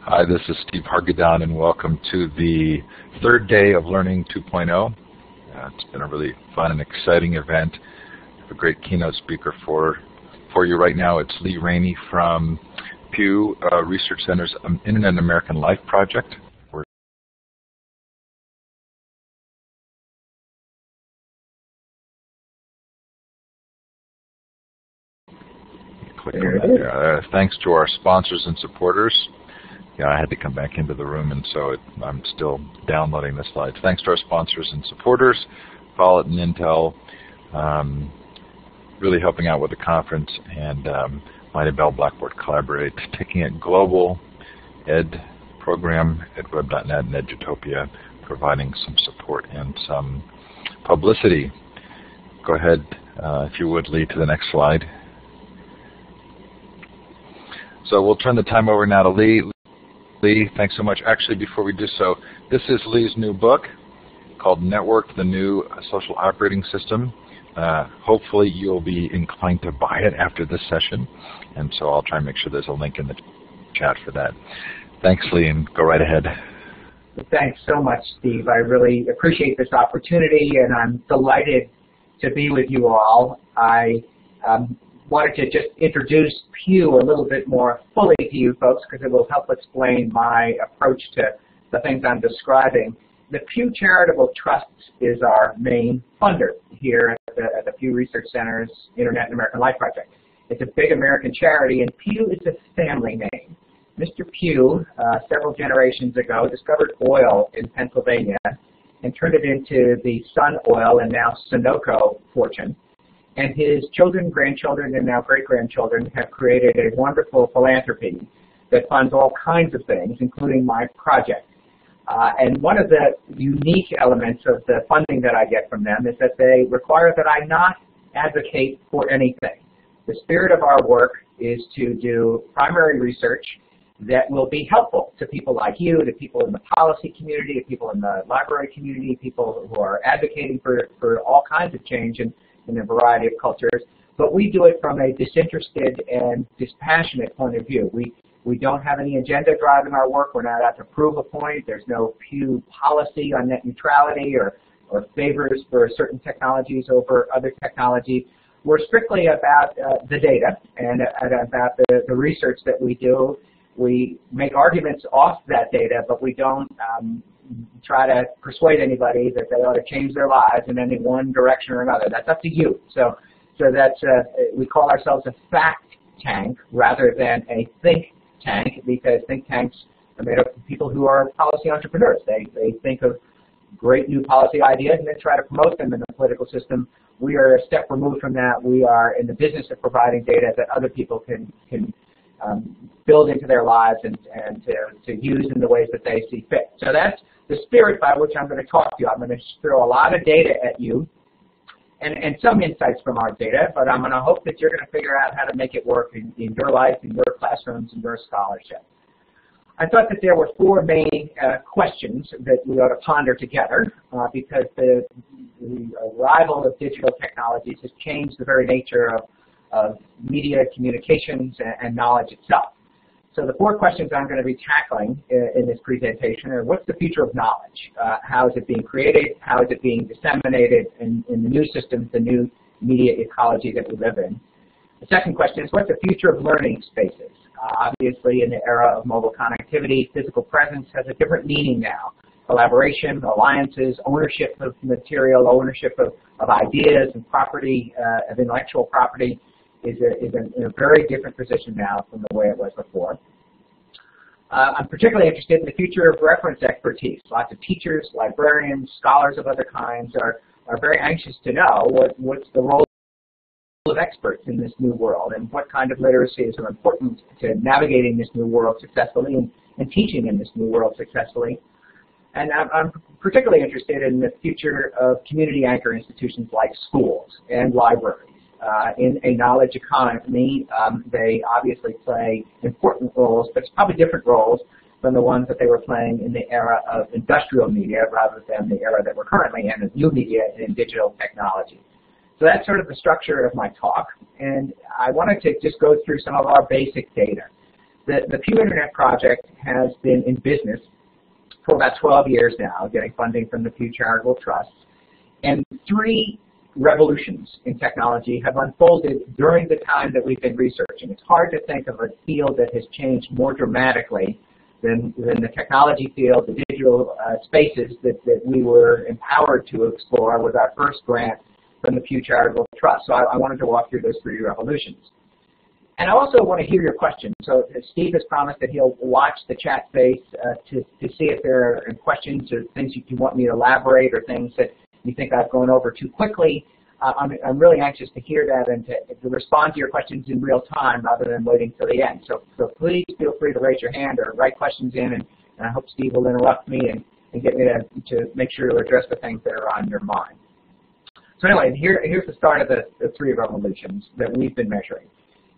Hi, this is Steve Hargadon, and welcome to the third day of Learning 2.0. It's been a really fun and exciting event. We have a great keynote speaker for you right now. It's Rainie from Pew Research Center's Internet American Life Project. Click on that there. Thanks to our sponsors and supporters. Yeah, I had to come back into the room, and so I'm still downloading the slides. Thanks to our sponsors and supporters, Follett and Intel, really helping out with the conference, and Mighty Bell Blackboard Collaborate, taking it global, Ed program, edweb.net and Edutopia, providing some support and some publicity. Go ahead, if you would, Lee, to the next slide. So we'll turn the time over now to Lee. Lee, thanks so much. Actually, before we do so, this is Lee's new book called Network, the New Social Operating System. Hopefully you'll be inclined to buy it after this session, and so I'll try and make sure there's a link in the chat for that. Thanks, Lee, and go right ahead. Thanks so much, Steve. I really appreciate this opportunity, and I'm delighted to be with you all. I wanted to just introduce Pew a little bit more fully to you folks because it will help explain my approach to the things I'm describing. The Pew Charitable Trust is our main funder here at the Pew Research Center's Internet and American Life Project. It's a big American charity, and Pew is a family name. Mr. Pew, several generations ago, discovered oil in Pennsylvania and turned it into the Sun Oil and now Sunoco fortune. And his children, grandchildren, and now great-grandchildren have created a wonderful philanthropy that funds all kinds of things, including my project. And one of the unique elements of the funding that I get from them is that they require that I not advocate for anything. The spirit of our work is to do primary research that will be helpful to people like you, to people in the policy community, to people in the library community, people who are advocating for all kinds of change in a variety of cultures, but we do it from a disinterested and dispassionate point of view. We don't have any agenda driving our work. We're not out to prove a point. There's no Pew policy on net neutrality or favors for certain technologies over other technologies. We're strictly about the data and about the research that we do. We make arguments off that data, but we don't try to persuade anybody that they ought to change their lives in any one direction or another. That's up to you. So that's we call ourselves a fact tank rather than a think tank, because think tanks are made up of people who are policy entrepreneurs. They think of great new policy ideas and then try to promote them in the political system. We are a step removed from that. We are in the business of providing data that other people can build into their lives and to use in the ways that they see fit. So that's the spirit by which I'm going to talk to you. I'm going to throw a lot of data at you and some insights from our data, but I'm going to hope that you're going to figure out how to make it work in your life, in your classrooms, in your scholarship. I thought that there were four main questions that we ought to ponder together because the arrival of digital technologies has changed the very nature of media communications and knowledge itself. So the four questions I'm going to be tackling in this presentation are: what's the future of knowledge? How is it being created? How is it being disseminated in the new systems, the new media ecology that we live in? The second question is: what's the future of learning spaces? Obviously, in the era of mobile connectivity, physical presence has a different meaning now. Collaboration, alliances, ownership of material, ownership of ideas and property, of intellectual property, is in a very different position now from the way it was before. I'm particularly interested in the future of reference expertise. Lots of teachers, librarians, scholars of other kinds are very anxious to know what's the role of experts in this new world and what kind of literacies are important to navigating this new world successfully and teaching in this new world successfully. And I'm particularly interested in the future of community anchor institutions like schools and libraries. In a knowledge economy, they obviously play important roles, but it's probably different roles than the ones that they were playing in the era of industrial media rather than the era that we're currently in, of new media and digital technology. So that's sort of the structure of my talk, and I wanted to just go through some of our basic data. The Pew Internet Project has been in business for about 12 years now, getting funding from the Pew Charitable Trusts. And 3 revolutions in technology have unfolded during the time that we've been researching. It's hard to think of a field that has changed more dramatically than the technology field, the digital spaces that we were empowered to explore with our first grant from the Pew Charitable Trust. So I wanted to walk through those 3 revolutions. And I also want to hear your questions. So Steve has promised that he'll watch the chat space to see if there are questions or things you want me to elaborate or things that you think I've gone over too quickly. I'm really anxious to hear that and to respond to your questions in real time rather than waiting till the end. So please feel free to raise your hand or write questions in, and I hope Steve will interrupt me and get me to make sure to address the things that are on your mind. So anyway, here's the start of the 3 revolutions that we've been measuring.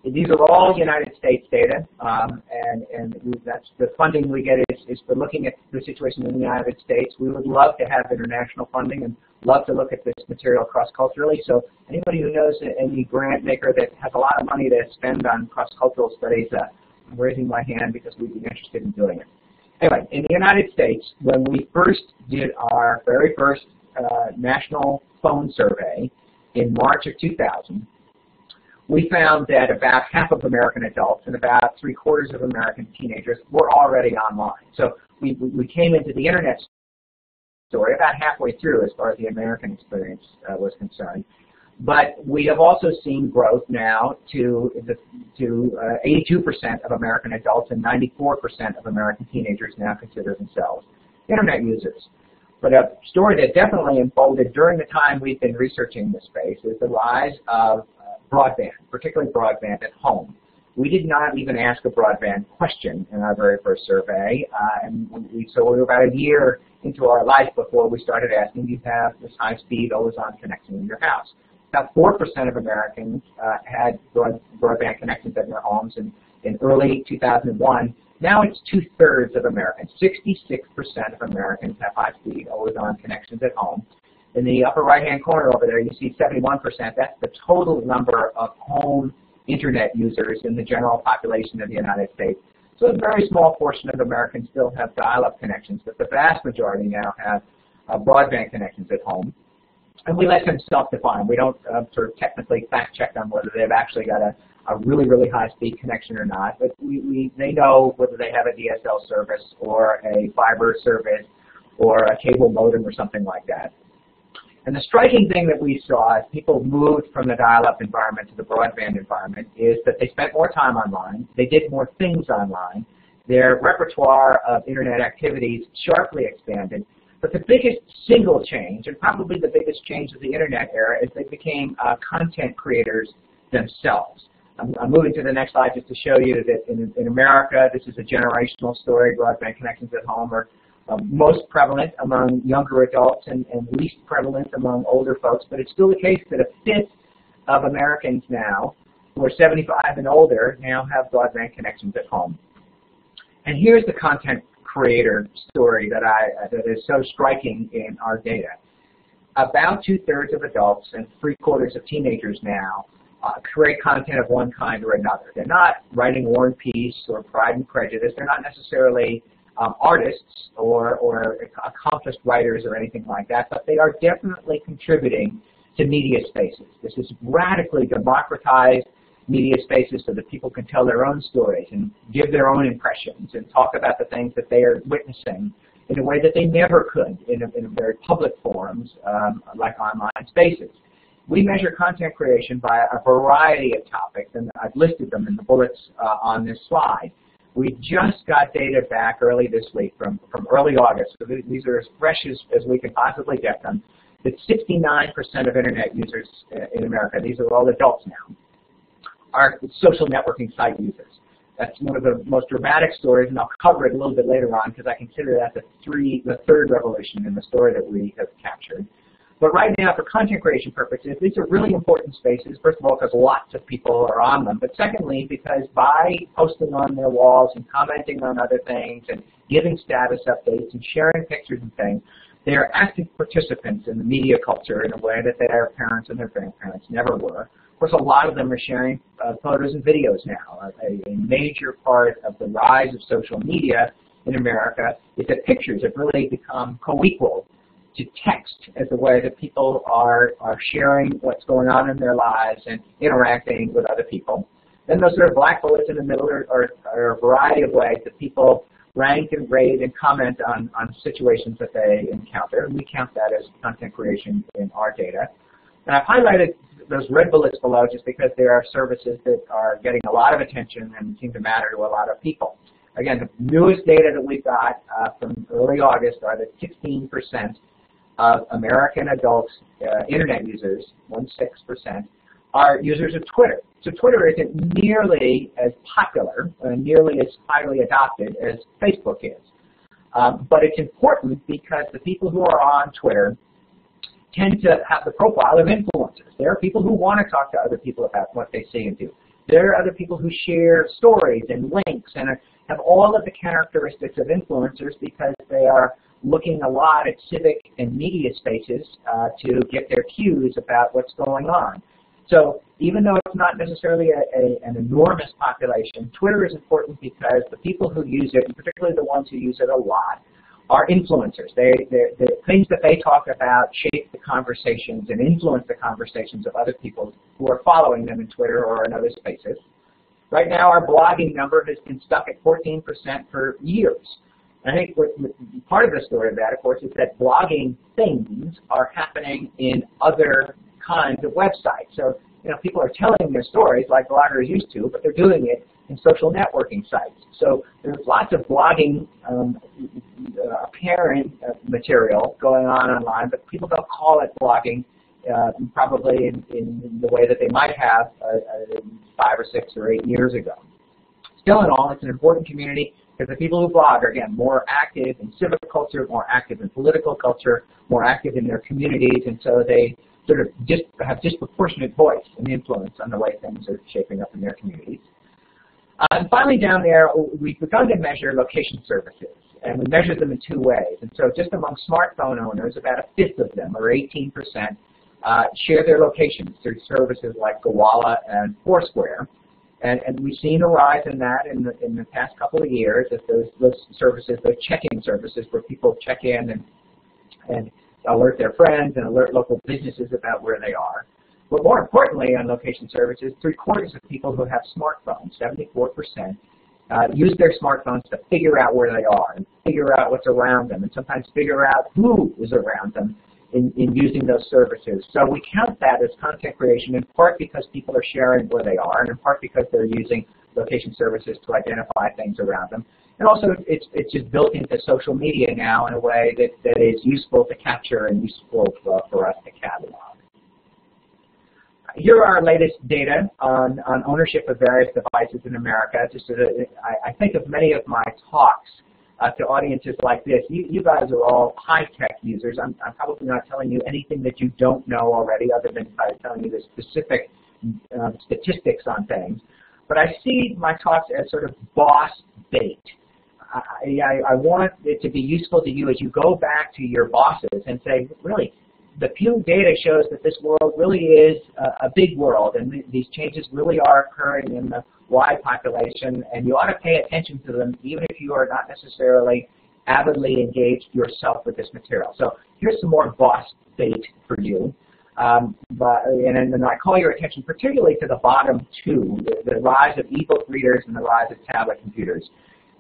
These are all United States data, and that's the funding we get is for looking at the situation in the United States. We would love to have international funding and love to look at this material cross-culturally. So anybody who knows any grant maker that has a lot of money to spend on cross-cultural studies, I'm raising my hand because we'd be interested in doing it. Anyway, in the United States, when we first did our very first national phone survey in March of 2000, we found that about half of American adults and about 3/4 of American teenagers were already online. So we came into the Internet story about halfway through as far as the American experience was concerned. But we have also seen growth now to 82% of American adults and 94% of American teenagers now consider themselves Internet users. But a story that definitely unfolded during the time we've been researching this space is the rise of broadband, particularly broadband at home. We did not even ask a broadband question in our very first survey, so we were about a year into our life before we started asking, do you have this high-speed, always-on connection in your house? About 4% of Americans had broadband connections in their homes in early 2001. Now it's 2/3 of Americans. 66% of Americans have high-speed, always-on connections at home. In the upper right-hand corner over there, you see 71%. That's the total number of home Internet users in the general population of the United States. So a very small portion of Americans still have dial-up connections, but the vast majority now have broadband connections at home. And we let them self-define. We don't sort of technically fact-check on whether they've actually got a really, really high-speed connection or not, but they know whether they have a DSL service or a fiber service or a cable modem or something like that. And the striking thing that we saw as people moved from the dial-up environment to the broadband environment is that they spent more time online, they did more things online, their repertoire of Internet activities sharply expanded, but the biggest single change, and probably the biggest change of the Internet era, is they became content creators themselves. I'm moving to the next slide just to show you that in America, this is a generational story. Broadband connections at home are most prevalent among younger adults and least prevalent among older folks, but it's still the case that 1/5 of Americans now who are 75 and older now have broadband connections at home. And here's the content creator story that is so striking in our data. About 2/3 of adults and 3/4 of teenagers now create content of one kind or another. They're not writing War and Peace or Pride and Prejudice. They're not necessarily artists or accomplished writers or anything like that, but they are definitely contributing to media spaces. This is radically democratized media spaces so that people can tell their own stories and give their own impressions and talk about the things that they are witnessing in a way that they never could in very public forums like online spaces. We measure content creation by a variety of topics, and I've listed them in the bullets on this slide. We just got data back early this week from early August, so these are as fresh as we can possibly get them, that 69% of Internet users in America, these are all adults now, are social networking site users. That's one of the most dramatic stories, and I'll cover it a little bit later on because I consider that the third revolution in the story that we have captured. But right now, for content creation purposes, these are really important spaces, first of all, because lots of people are on them, but secondly, because by posting on their walls and commenting on other things and giving status updates and sharing pictures and things, they are active participants in the media culture in a way that their parents and their grandparents never were. Of course, a lot of them are sharing photos and videos now. A major part of the rise of social media in America is that pictures have really become co-equal to text as the way that people are sharing what's going on in their lives and interacting with other people. Then those sort of black bullets in the middle are a variety of ways that people rank and rate and comment on situations that they encounter. And we count that as content creation in our data. And I've highlighted those red bullets below just because there are services that are getting a lot of attention and seem to matter to a lot of people. Again, the newest data that we've got from early August are that 16% of American adults, internet users, 16%, are users of Twitter. So Twitter isn't nearly as popular, nearly as highly adopted as Facebook is. But it's important because the people who are on Twitter tend to have the profile of influencers. There are people who want to talk to other people about what they see and do. There are other people who share stories and links and have all of the characteristics of influencers because they are looking a lot at civic and media spaces to get their cues about what's going on. So even though it's not necessarily an enormous population, Twitter is important because the people who use it, and particularly the ones who use it a lot, are influencers. The things that they talk about shape the conversations and influence the conversations of other people who are following them in Twitter or in other spaces. Right now, our blogging number has been stuck at 14% for years. And I think part of the story of that, of course, is that blogging things are happening in other kinds of websites. So, people are telling their stories like bloggers used to, but they're doing it in social networking sites. So there's lots of blogging apparent material going on online, but people don't call it blogging probably in the way that they might have 5 or 6 or 8 years ago. Still in all, it's an important community because the people who blog are, again, more active in civic culture, more active in political culture, more active in their communities, and so they sort of have disproportionate voice and influence on the way things are shaping up in their communities. And finally down there, we've begun to measure location services, and we measure them in 2 ways. And so just among smartphone owners, about 1/5 of them, or 18%, share their locations through services like Gowalla and Foursquare. And we've seen a rise in that in the past couple of years as those services, those check-in services where people check in and alert their friends and alert local businesses about where they are. But more importantly on location services, 3/4 of people who have smartphones, 74%, use their smartphones to figure out where they are and figure out what's around them and sometimes figure out who is around them in using those services. So we count that as content creation in part because people are sharing where they are and in part because they're using location services to identify things around them. And also it's just built into social media now in a way that is useful to capture and useful for us to catalog. Here are our latest data on ownership of various devices in America. Just so that I think of many of my talks to audiences like this. You guys are all high-tech users. I'm probably not telling you anything that you don't know already other than by telling you the specific statistics on things. But I see my talks as sort of boss bait. I want it to be useful to you as you go back to your bosses and say, really, the Pew data shows that this world really is a big world, and these changes really are occurring in the wide population, and you ought to pay attention to them even if you are not necessarily avidly engaged yourself with this material. So here's some more boss bait for you. And I call your attention particularly to the bottom 2, the rise of e-book readers and the rise of tablet computers.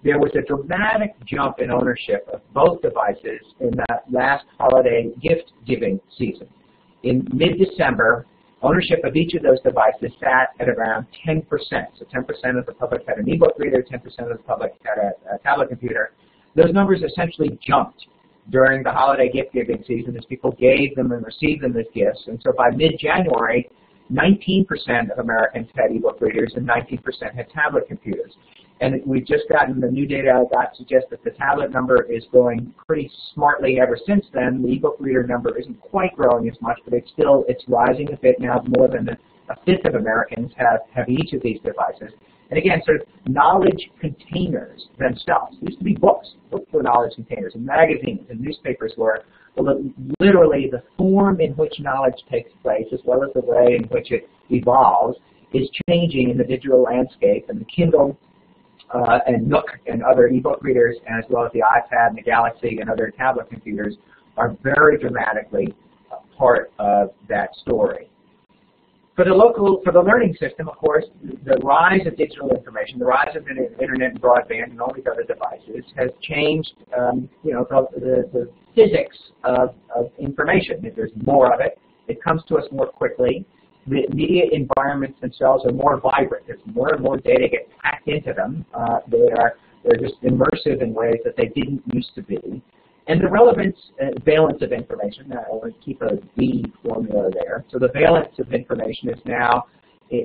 There was a dramatic jump in ownership of both devices in that last holiday gift-giving season. In mid-December, ownership of each of those devices sat at around 10%. So 10% of the public had an e-book reader, 10% of the public had a tablet computer. Those numbers essentially jumped during the holiday gift-giving season as people gave them and received them as gifts. And so by mid-January, 19% of Americans had e-book readers and 19% had tablet computers. And we've just gotten the new data I got suggests that the tablet number is growing pretty smartly ever since then. The e-book reader number isn't quite growing as much, but it's rising a bit now. More than 1/5 of Americans have each of these devices. And again, sort of knowledge containers themselves. It used to be books. Books were knowledge containers, and magazines and newspapers were Well, literally the form in which knowledge takes place, as well as the way in which it evolves, is changing in the digital landscape, and the Kindle and Nook and other e-book readers, as well as the iPad and the Galaxy and other tablet computers, are very dramatically part of that story. For the learning system, of course, the rise of digital information, the rise of internet and broadband and all these other devices has changed, the physics of information. If there's more of it, it comes to us more quickly. The media environments themselves are more vibrant. There's more and more data gets packed into them. They're just immersive in ways that they didn't used to be. And the relevance and valence of information, I want to keep a V formula there. So the valence of information is now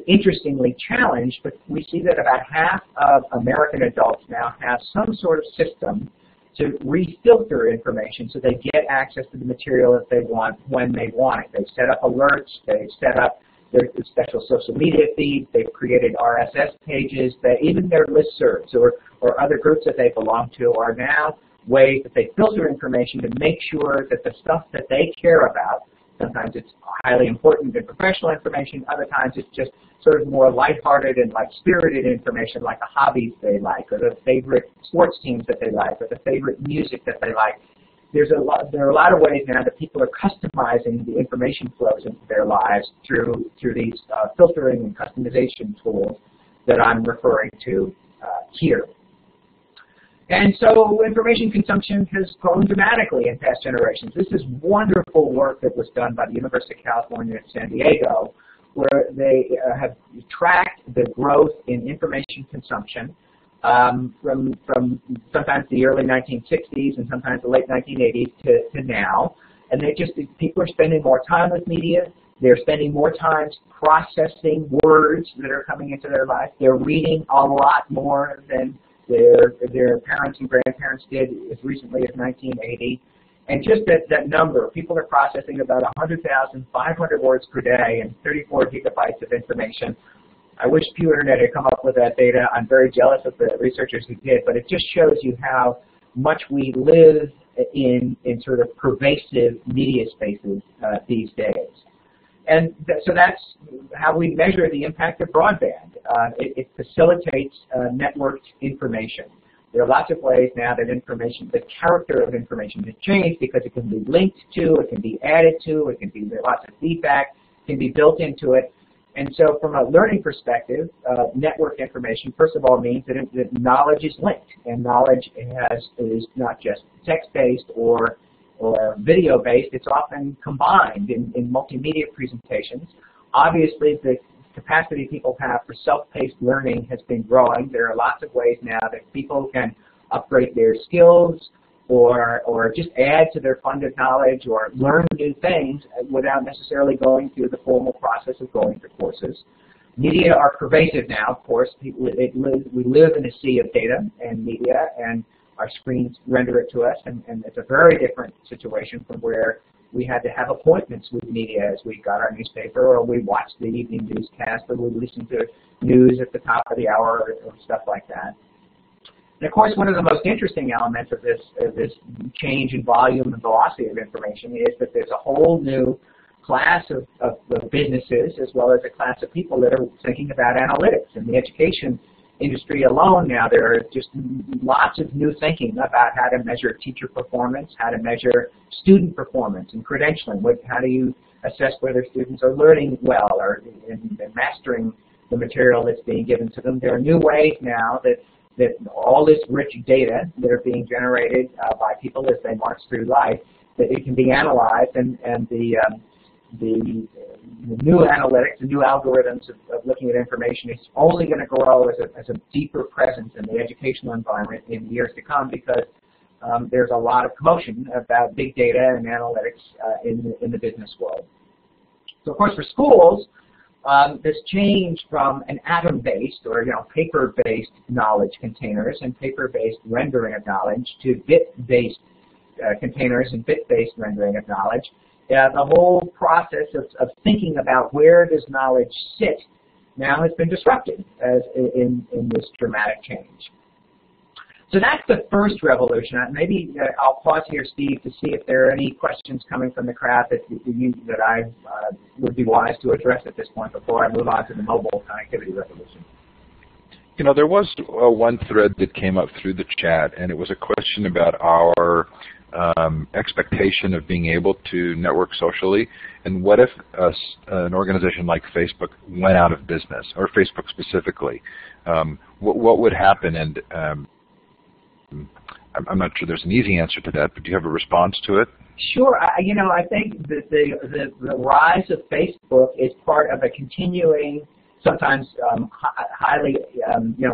interestingly challenged, but we see that about half of American adults now have some sort of system to refilter information so they get access to the material that they want when they want it. They've set up alerts, they've set up their special social media feeds, they've created RSS pages, even their listservs or other groups that they belong to are now ways that they filter information to make sure that the stuff that they care about, sometimes it's highly important and professional information, other times it's just sort of more lighthearted and spirited information like the hobbies they like or the favorite sports teams that they like or the favorite music that they like. There are a lot of ways now that people are customizing the information flows into their lives through these filtering and customization tools that I'm referring to here. And so information consumption has grown dramatically in past generations. This is wonderful work that was done by the University of California at San Diego, where they have tracked the growth in information consumption from sometimes the early 1960s and sometimes the late 1980s to now. And people are spending more time with media. They're spending more time processing words that are coming into their life. They're reading a lot more than their parents and grandparents did as recently as 1980. And just that number, people are processing about 100,500 words per day and 34 gigabytes of information. I wish Pew Internet had come up with that data. I'm very jealous of the researchers who did, but it just shows you how much we live in sort of pervasive media spaces these days. And so that's how we measure the impact of broadband. It facilitates networked information. There are lots of ways now that the character of information has changed because it can be linked to, it can be added to, it can be lots of feedback, can be built into it. And so from a learning perspective, network information, first of all, means that knowledge is linked. And knowledge is not just text-based or video-based, it's often combined in multimedia presentations. Obviously, the capacity people have for self-paced learning has been growing. There are lots of ways now that people can upgrade their skills or just add to their funded knowledge or learn new things without necessarily going through the formal process of going through courses. Media are pervasive now, of course. We live in a sea of data and media, and our screens render it to us, and it's a very different situation from where we had to have appointments with media as we got our newspaper, or we watched the evening newscast, or we listened to news at the top of the hour, or stuff like that. And of course, one of the most interesting elements of this change in volume and velocity of information is that there's a whole new class of businesses, as well as a class of people that are thinking about analytics. In the education industry alone now, there are just lots of new thinking about how to measure teacher performance, how to measure student performance and credentialing. How do you assess whether students are learning well or and mastering the material that's being given to them? There are new ways now that all this rich data that are being generated by people as they march through life, that it can be analyzed, and the new analytics, the new algorithms of looking at information is only going to grow as a deeper presence in the educational environment in years to come, because there's a lot of commotion about big data and analytics in the business world. So of course for schools, this change from an atom-based or paper-based knowledge containers and paper-based rendering of knowledge to bit-based containers and bit-based rendering of knowledge, the whole process of thinking about where does knowledge sit now has been disrupted in this dramatic change. So that's the first revolution. Maybe I'll pause here, Steve, to see if there are any questions coming from the crowd that I would be wise to address at this point before I move on to the mobile connectivity revolution. You know, there was one thread that came up through the chat, and it was a question about our expectation of being able to network socially, and what if an organization like Facebook went out of business, or Facebook specifically? What would happen? And I'm not sure there's an easy answer to that, but do you have a response to it? Sure. I think that the rise of Facebook is part of a continuing, sometimes highly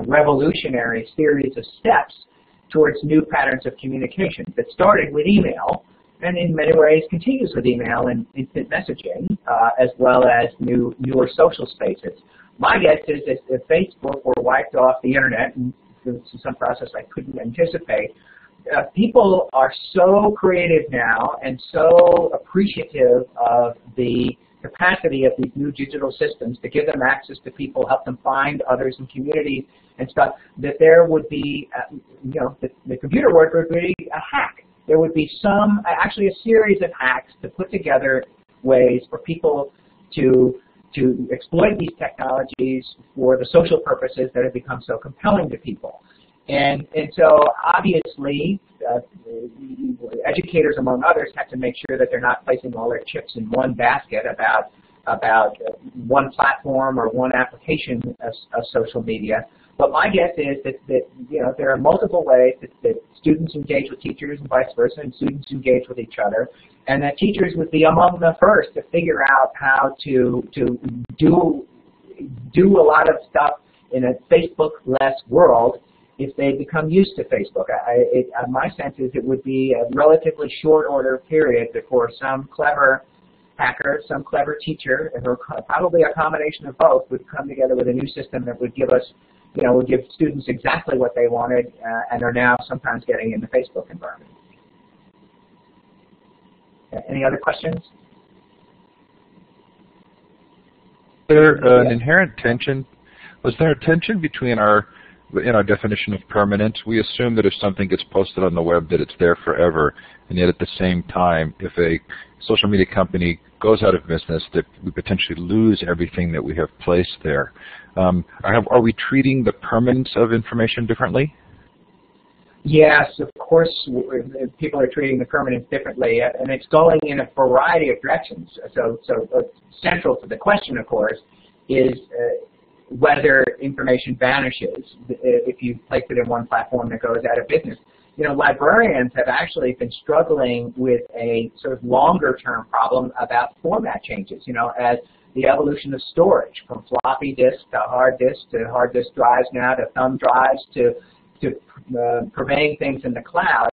revolutionary series of steps towards new patterns of communication that started with email and in many ways continues with email and instant messaging, as well as newer social spaces. My guess is that if Facebook were wiped off the internet, and this is some process I couldn't anticipate, people are so creative now and so appreciative of the capacity of these new digital systems to give them access to people, help them find others in communities and stuff, that there would be, the computer word would be a hack. There would be actually a series of hacks to put together ways for people to exploit these technologies for the social purposes that have become so compelling to people. And so obviously, educators, among others, have to make sure that they're not placing all their chips in one basket about one platform or one application of social media. But my guess is that there are multiple ways that students engage with teachers and vice versa, and students engage with each other, and that teachers would be among the first to figure out how to do a lot of stuff in a Facebook-less world if they become used to Facebook. My sense is it would be a relatively short order period before some clever hacker, some clever teacher, or probably a combination of both, would come together with a new system that would give us, would give students exactly what they wanted and are now sometimes getting in the Facebook environment. Any other questions? Was there an inherent tension? Was there a tension between our definition of permanent? We assume that if something gets posted on the web that it's there forever, and yet at the same time, if a social media company goes out of business, that we potentially lose everything that we have placed there. Are we treating the permanence of information differently? Yes, of course, people are treating the permanence differently, and it's going in a variety of directions. So central to the question, of course, is whether information vanishes if you place it in one platform that goes out of business. Librarians have actually been struggling with a sort of longer-term problem about format changes, as the evolution of storage, from floppy disk to hard disk drives now to thumb drives to purveying things in the cloud.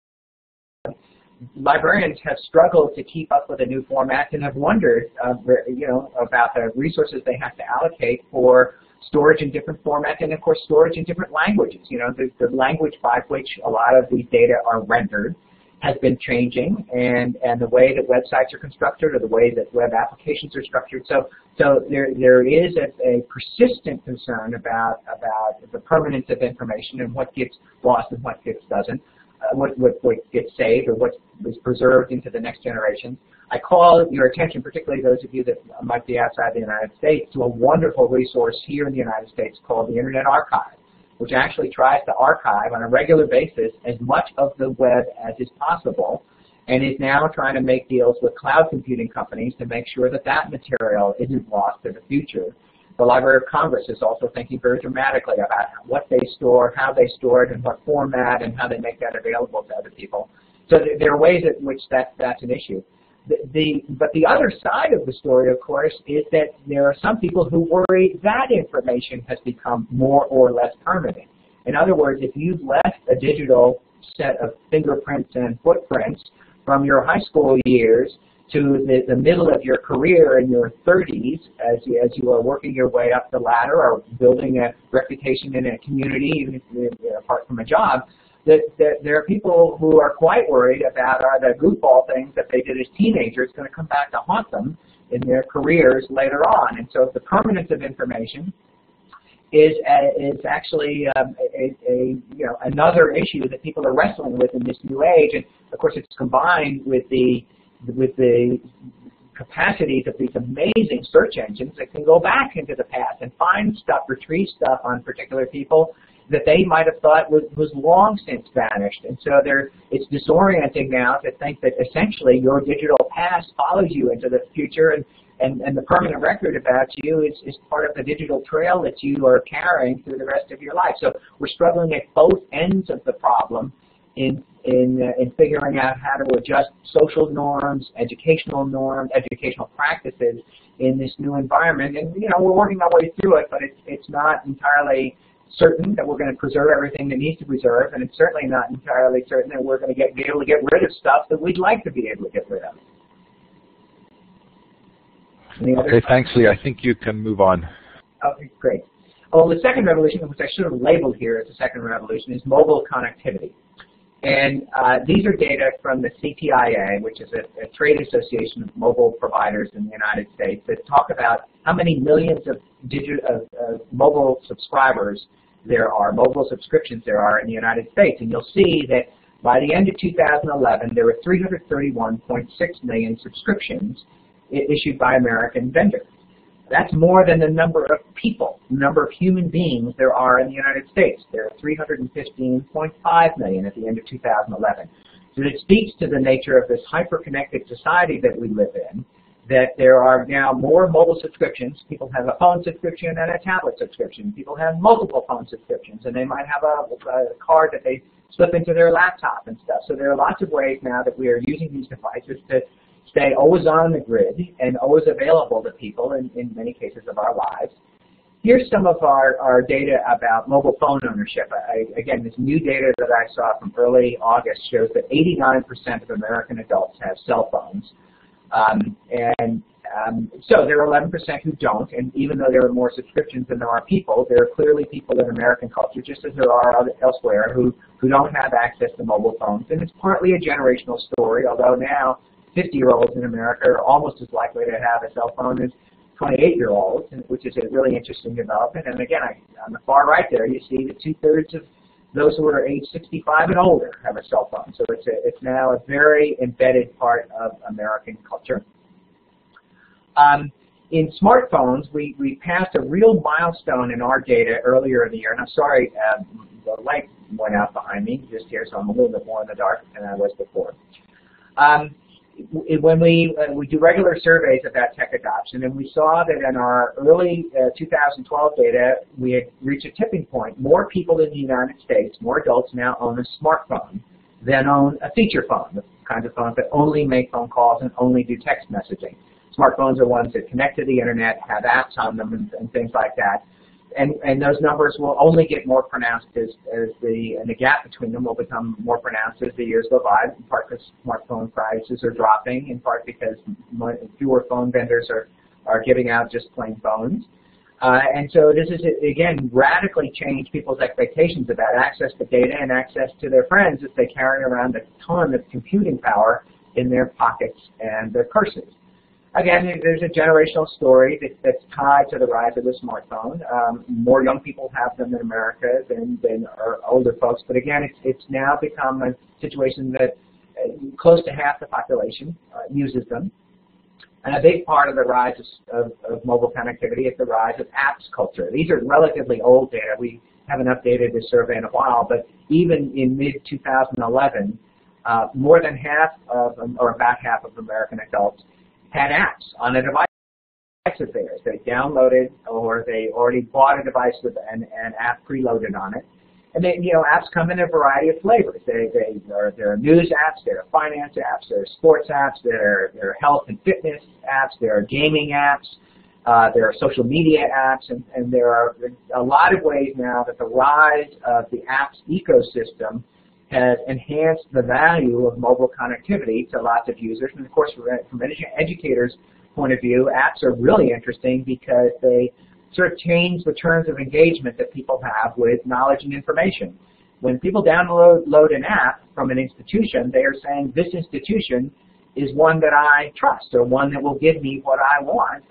Librarians have struggled to keep up with the new formats and have wondered, about the resources they have to allocate for storage in different formats, and of course storage in different languages. The language by which a lot of these data are rendered has been changing, and the way that websites are constructed or the way that web applications are structured. So there is a persistent concern about the permanence of information and what gets lost and what doesn't, what gets saved or what is preserved into the next generation. I call your attention, particularly those of you that might be outside the United States, to a wonderful resource here in the United States called the Internet Archive, which actually tries to archive on a regular basis as much of the web as is possible, and is now trying to make deals with cloud computing companies to make sure that that material isn't lost in the future. The Library of Congress is also thinking very dramatically about what they store, how they store it, in what format, and how they make that available to other people. So there are ways in which that's an issue. But the other side of the story, of course, is that there are some people who worry that information has become more or less permanent. In other words, if you've left a digital set of fingerprints and footprints from your high school years to the middle of your career in your 30s, as you are working your way up the ladder or building a reputation in a community, even if you're apart from a job, that there are people who are quite worried about are the goofball things that they did as teenagers going to come back to haunt them in their careers later on. And so the permanence of information is actually another issue that people are wrestling with in this new age, and of course it's combined with the capacities of these amazing search engines that can go back into the past and find stuff, retrieve stuff on particular people that they might have thought was long since vanished. And so it's disorienting now to think that essentially your digital past follows you into the future, and the permanent record about you is part of the digital trail that you are carrying through the rest of your life. So we're struggling at both ends of the problem in figuring out how to adjust social norms, educational practices in this new environment. And we're working our way through it, but it's not entirely certain that we're going to preserve everything that needs to be preserved, and it's certainly not entirely certain that we're going to be able to get rid of stuff that we'd like to be able to get rid of. Okay, thanks, Lee. I think you can move on. Okay, great. Well, the second revolution, which I should have labeled here as the second revolution, is mobile connectivity. And these are data from the CTIA, which is a trade association of mobile providers in the United States, that talk about how many millions of mobile subscribers there are, mobile subscriptions there are in the United States. And you'll see that by the end of 2011, there were 331.6 million subscriptions issued by American vendors. That's more than the number of people, the number of human beings there are in the United States. There are 315.5 million at the end of 2011. So it speaks to the nature of this hyper-connected society that we live in, that there are now more mobile subscriptions. People have a phone subscription and a tablet subscription. People have multiple phone subscriptions, and they might have a card that they slip into their laptop and stuff. So there are lots of ways now that we are using these devices to stay always on the grid and always available to people in many cases of our lives. Here's some of our data about mobile phone ownership. Again, this new data that I saw from early August shows that 89% of American adults have cell phones. So there are 11% who don't, and even though there are more subscriptions than there are people, there are clearly people in American culture, just as there are elsewhere, who don't have access to mobile phones. And it's partly a generational story, although now 50-year-olds in America are almost as likely to have a cell phone as 28-year-olds, which is a really interesting development. And again, on the far right there, you see that 2/3 of those who are age 65 and older have a cell phone. So it's now a very embedded part of American culture. In smartphones, we passed a real milestone in our data earlier in the year. And I'm sorry, the light went out behind me just here, so I'm a little bit more in the dark than I was before. When we do regular surveys about tech adoption, and we saw that in our early 2012 data, we had reached a tipping point. More people in the United States, more adults now own a smartphone than own a feature phone, the kinds of phones that only make phone calls and only do text messaging. Smartphones are ones that connect to the internet, have apps on them, and things like that. And those numbers will only get more pronounced as the gap between them will become more pronounced as the years go by, in part because smartphone prices are dropping, in part because fewer phone vendors are giving out just plain phones. And so this is, again, radically changed people's expectations about access to data and access to their friends if they carry around a ton of computing power in their pockets and their purses. Again, there's a generational story that's tied to the rise of the smartphone. More young people have them in America than our older folks, but again, it's now become a situation that close to half the population uses them. And a big part of the rise of mobile connectivity is the rise of apps culture. These are relatively old data. We haven't updated this survey in a while, but even in mid-2011, more than half of, or about half of American adults had apps on a device of theirs. They downloaded or they already bought a device with an app preloaded on it. And then, apps come in a variety of flavors. There are news apps, there are finance apps, there are sports apps, there are health and fitness apps, there are gaming apps, there are social media apps, and there are a lot of ways now that the rise of the apps ecosystem has enhanced the value of mobile connectivity to lots of users. And of course, from an educator's point of view, apps are really interesting because they sort of change the terms of engagement that people have with knowledge and information. When people download an app from an institution, they are saying this institution is one that I trust, or one that will give me what I want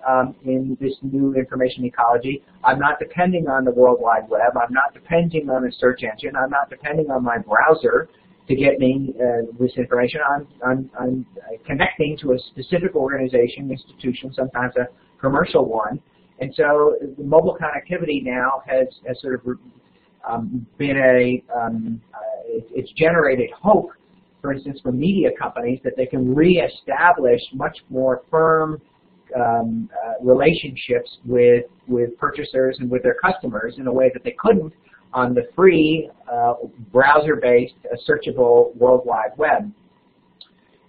in this new information ecology. I'm not depending on the World Wide Web. I'm not depending on a search engine. I'm not depending on my browser to get me this information. I'm connecting to a specific organization, institution, sometimes a commercial one. And so the mobile connectivity now has sort of been it's generated hope, for instance, for media companies, that they can reestablish much more firm relationships with purchasers and with their customers in a way that they couldn't on the free browser-based searchable World Wide Web.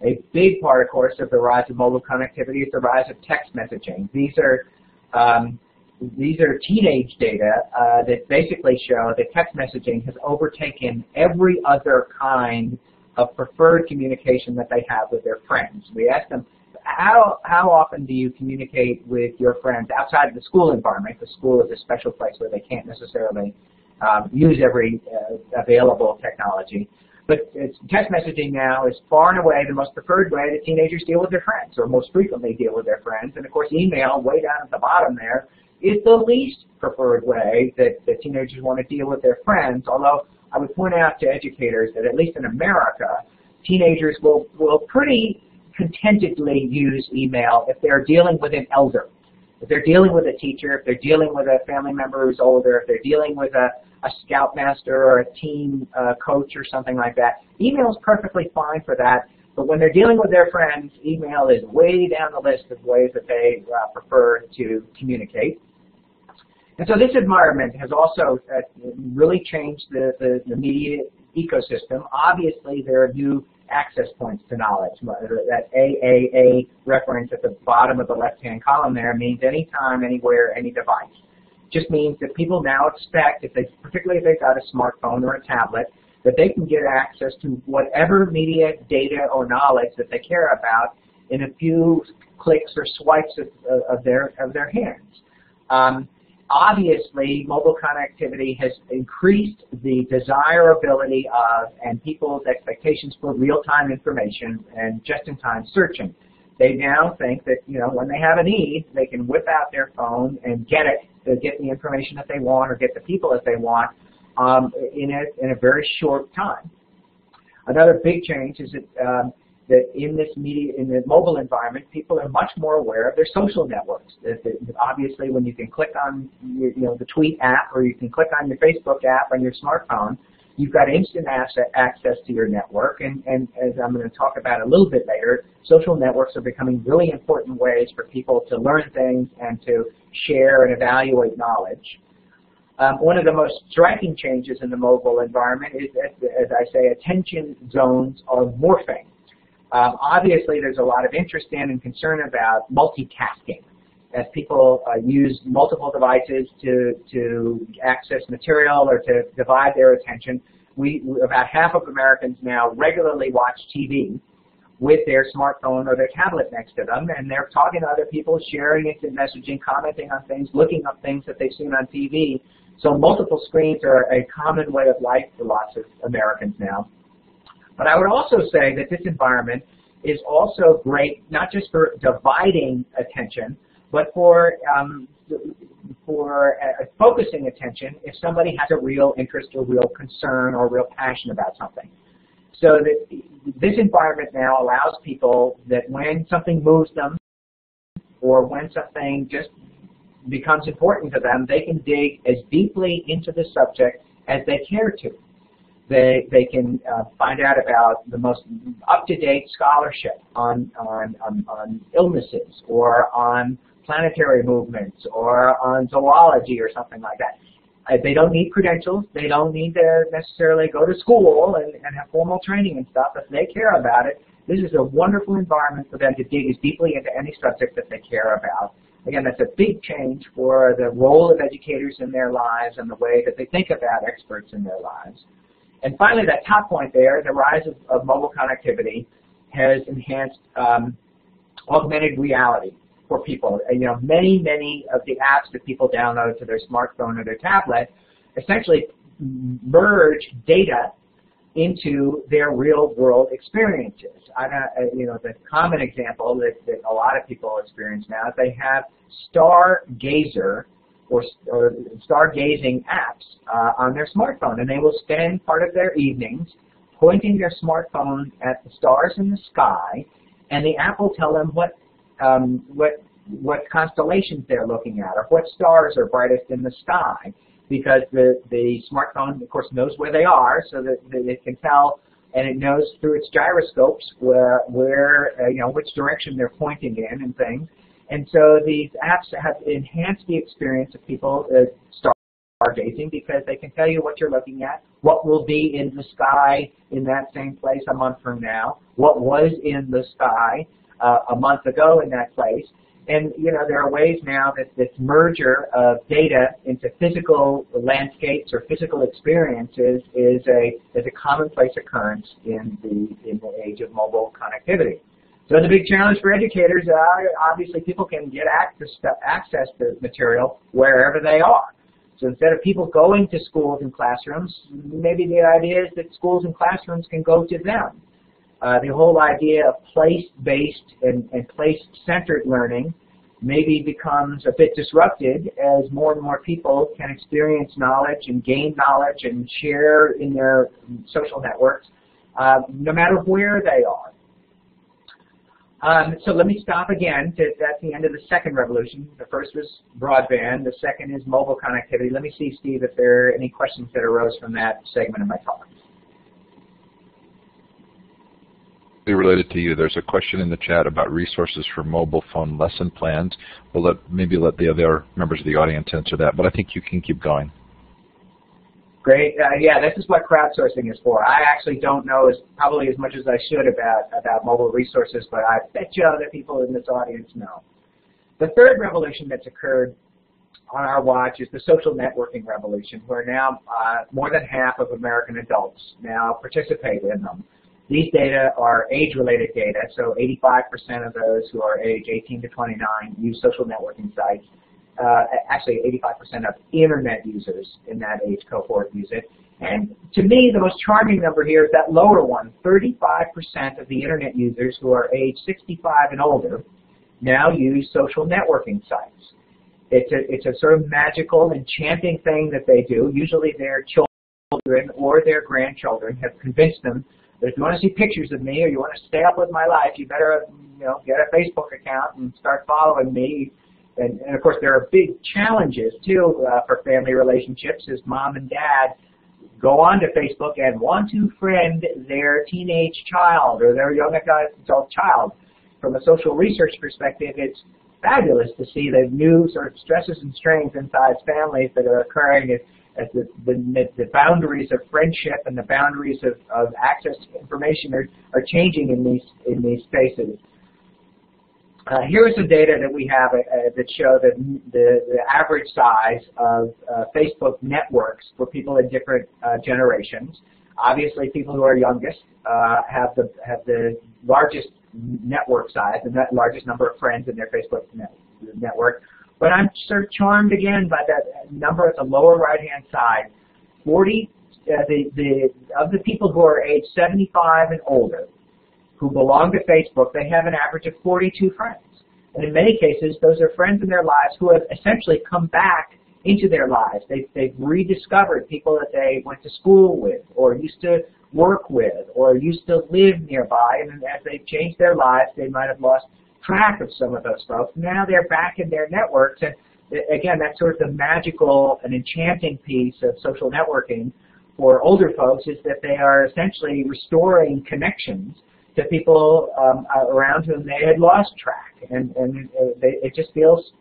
A big part, of course, of the rise of mobile connectivity is the rise of text messaging. These are teenage data that basically show that text messaging has overtaken every other kind of preferred communication that they have with their friends. We ask them, how often do you communicate with your friends outside of the school environment? The school is a special place where they can't necessarily use every available technology. But text messaging now is far and away the most preferred way that teenagers deal with their friends, or most frequently deal with their friends. And of course, email, way down at the bottom there, is the least preferred way that teenagers want to deal with their friends, although I would point out to educators that at least in America, teenagers will pretty contentedly use email if they're dealing with an elder. If they're dealing with a teacher, if they're dealing with a family member who's older, if they're dealing with a scoutmaster or a team coach or something like that, email is perfectly fine for that. But when they're dealing with their friends, email is way down the list of ways that they prefer to communicate. And so this environment has also really changed the media ecosystem. Obviously, there are new access points to knowledge. That AAA reference at the bottom of the left-hand column there means anytime, anywhere, any device. Just means that people now expect, particularly if they've got a smartphone or a tablet, that they can get access to whatever media, data, or knowledge that they care about in a few clicks or swipes of their hands. Obviously, mobile connectivity has increased the desirability of and people's expectations for real-time information and just-in-time searching. They now think that, when they have a need, they can whip out their phone and get the information that they want or get the people that they want in a very short time. Another big change is that in the mobile environment, people are much more aware of their social networks. Obviously, when you can click on the Tweet app, or you can click on your Facebook app on your smartphone, you've got instant access to your network. And as I'm going to talk about a little bit later, social networks are becoming really important ways for people to learn things and to share and evaluate knowledge. One of the most striking changes in the mobile environment is, as I say, attention zones are morphing. Obviously, there's a lot of interest in and concern about multitasking as people use multiple devices to access material or to divide their attention. About half of Americans now regularly watch TV with their smartphone or their tablet next to them, and they're talking to other people, sharing instant messaging, commenting on things, looking up things that they've seen on TV. So multiple screens are a common way of life for lots of Americans now. But I would also say that this environment is also great, not just for dividing attention, but for focusing attention if somebody has a real interest or real concern or real passion about something. So that this environment now allows people that when something moves them or when something just becomes important to them, they can dig as deeply into the subject as they care to. They can find out about the most up-to-date scholarship on illnesses or on planetary movements or on zoology or something like that. They don't need credentials. They don't need to necessarily go to school and have formal training and stuff. If they care about it, this is a wonderful environment for them to dig as deeply into any subject that they care about. Again, that's a big change for the role of educators in their lives and the way that they think about experts in their lives. And finally, that top point there, the rise of mobile connectivity has enhanced augmented reality for people. Many of the apps that people download to their smartphone or their tablet essentially merge data into their real-world experiences. The common example that a lot of people experience now is they have stargazer or stargazing apps on their smartphone, and they will spend part of their evenings pointing their smartphone at the stars in the sky, and the app will tell them what constellations they're looking at or what stars are brightest in the sky, because the smartphone, of course, knows where they are, so that it can tell, and it knows through its gyroscopes where which direction they're pointing in and things. And so these apps have enhanced the experience of people stargazing, because they can tell you what you're looking at, what will be in the sky in that same place a month from now, what was in the sky a month ago in that place. And there are ways now that this merger of data into physical landscapes or physical experiences is a commonplace occurrence in the age of mobile connectivity. So it's a big challenge for educators. Obviously, people can get access to material wherever they are. So instead of people going to schools and classrooms, maybe the idea is that schools and classrooms can go to them. The whole idea of place-based and place-centered learning maybe becomes a bit disrupted as more and more people can experience knowledge and gain knowledge and share in their social networks, no matter where they are. So let me stop again. That's the end of the second revolution. The first was broadband. The second is mobile connectivity. Let me see, Steve, if there are any questions that arose from that segment of my talk. Related to you, there's a question in the chat about resources for mobile phone lesson plans. We'll maybe let the other members of the audience answer that, but I think you can keep going. Great. Yeah, this is what crowdsourcing is for. I actually don't know probably as much as I should about mobile resources, but I bet you other people in this audience know. The third revolution that's occurred on our watch is the social networking revolution, where now more than half of American adults now participate in them. These data are age-related data, so 85% of those who are age 18 to 29 use social networking sites. Actually, 85% of Internet users in that age cohort use it. And to me, the most charming number here is that lower one. 35% of the Internet users who are age 65 and older now use social networking sites. It's a sort of magical, enchanting thing that they do. Usually their children or their grandchildren have convinced them that if you want to see pictures of me or you want to stay up with my life, you better get a Facebook account and start following me. And of course, there are big challenges, too, for family relationships, as mom and dad go onto Facebook and want to friend their teenage child or their young adult child. From a social research perspective, it's fabulous to see the new sort of stresses and strains inside families that are occurring as the boundaries of friendship and the boundaries of access to information are changing in these spaces. Here is some data that we have that show the average size of Facebook networks for people in different generations. Obviously, people who are youngest have the largest network size and that largest number of friends in their Facebook network. But I'm sort of charmed again by that number at the lower right-hand side. 40 of the people who are age 75 and older who belong to Facebook, they have an average of 42 friends. And in many cases, those are friends in their lives who have essentially come back into their lives. They've rediscovered people that they went to school with or used to work with or used to live nearby. And as they've changed their lives, they might have lost track of some of those folks. Now they're back in their networks. And again, that's sort of the magical and enchanting piece of social networking for older folks, is that they are essentially restoring connections to people around whom they had lost track, and it just feels,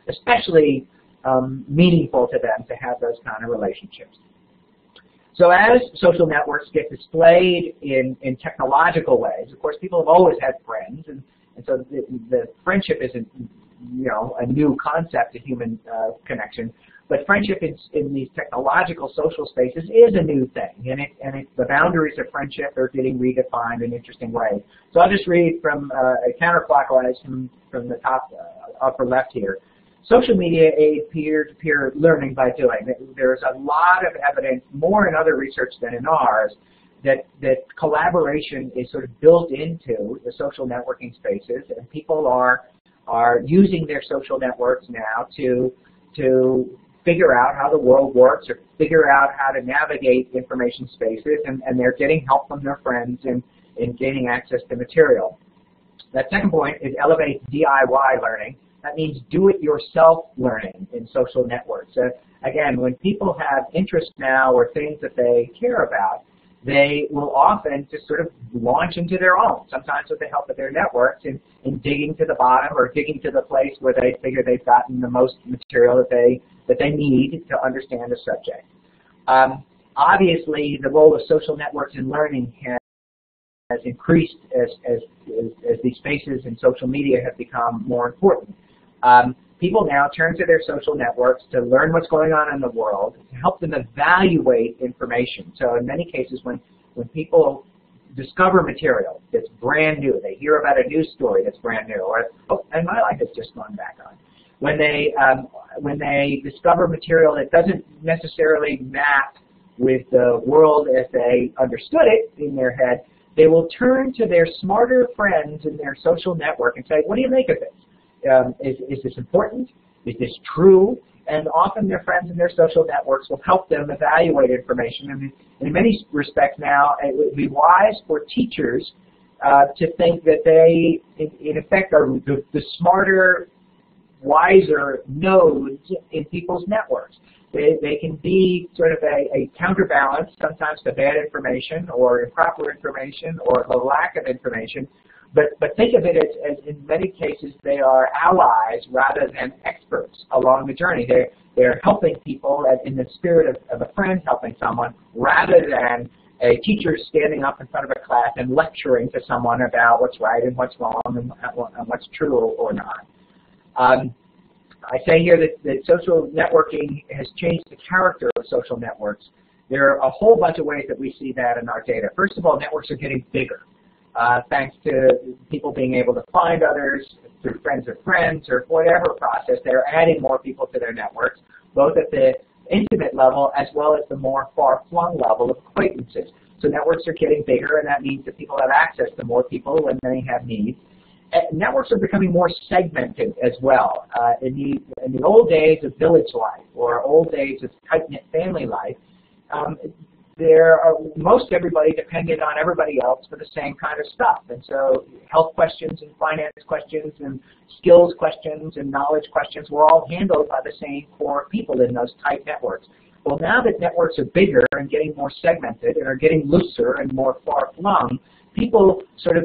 especially meaningful to them to have those kind of relationships. So as social networks get displayed in technological ways, of course, people have always had friends, and so the friendship isn't a new concept to human connection. But friendship in these technological social spaces is a new thing, and the boundaries of friendship are getting redefined in interesting ways. So I'll just read from counterclockwise from the top upper left here. Social media aid peer-to-peer learning by doing. There's a lot of evidence, more in other research than in ours, that collaboration is sort of built into the social networking spaces, and people are using their social networks now to figure out how the world works or figure out how to navigate information spaces, and they're getting help from their friends in gaining access to material. That second point is elevate DIY learning. That means do-it-yourself learning in social networks. Again, when people have interests now or things that they care about, they will often just sort of launch into their own, sometimes with the help of their networks, in digging to the bottom or digging to the place where they figure they've gotten the most material that they need to understand a subject. Obviously, the role of social networks in learning has increased as these spaces in social media have become more important. People now turn to their social networks to learn what's going on in the world, to help them evaluate information. So in many cases, when people discover material that's brand new, they hear about a news story that's brand new, or, oh, and my light has just gone back on. When they discover material that doesn't necessarily map with the world as they understood it in their head, they will turn to their smarter friends in their social network and say, what do you make of this? Is this important? Is this true? And often their friends in their social networks will help them evaluate information. And in many respects now, it would be wise for teachers to think that they, in effect, are the smarter, wiser nodes in people's networks. They can be sort of a counterbalance sometimes to bad information or improper information or the lack of information. But think of it as in many cases they are allies rather than experts along the journey. They're helping people in the spirit of a friend helping someone rather than a teacher standing up in front of a class and lecturing to someone about what's right and what's wrong and what's true or not. I say here that social networking has changed the character of social networks. There are a whole bunch of ways that we see that in our data. First of all, networks are getting bigger. Thanks to people being able to find others through friends of friends or whatever process, they're adding more people to their networks, both at the intimate level as well as the more far-flung level of acquaintances. So networks are getting bigger, and that means that people have access to more people when they have needs. And networks are becoming more segmented as well. In the old days of village life or old days of tight-knit family life, most everybody depended on everybody else for the same kind of stuff. And so health questions and finance questions and skills questions and knowledge questions were all handled by the same core people in those tight networks. Well, now that networks are bigger and getting more segmented and are getting looser and more far-flung, people sort of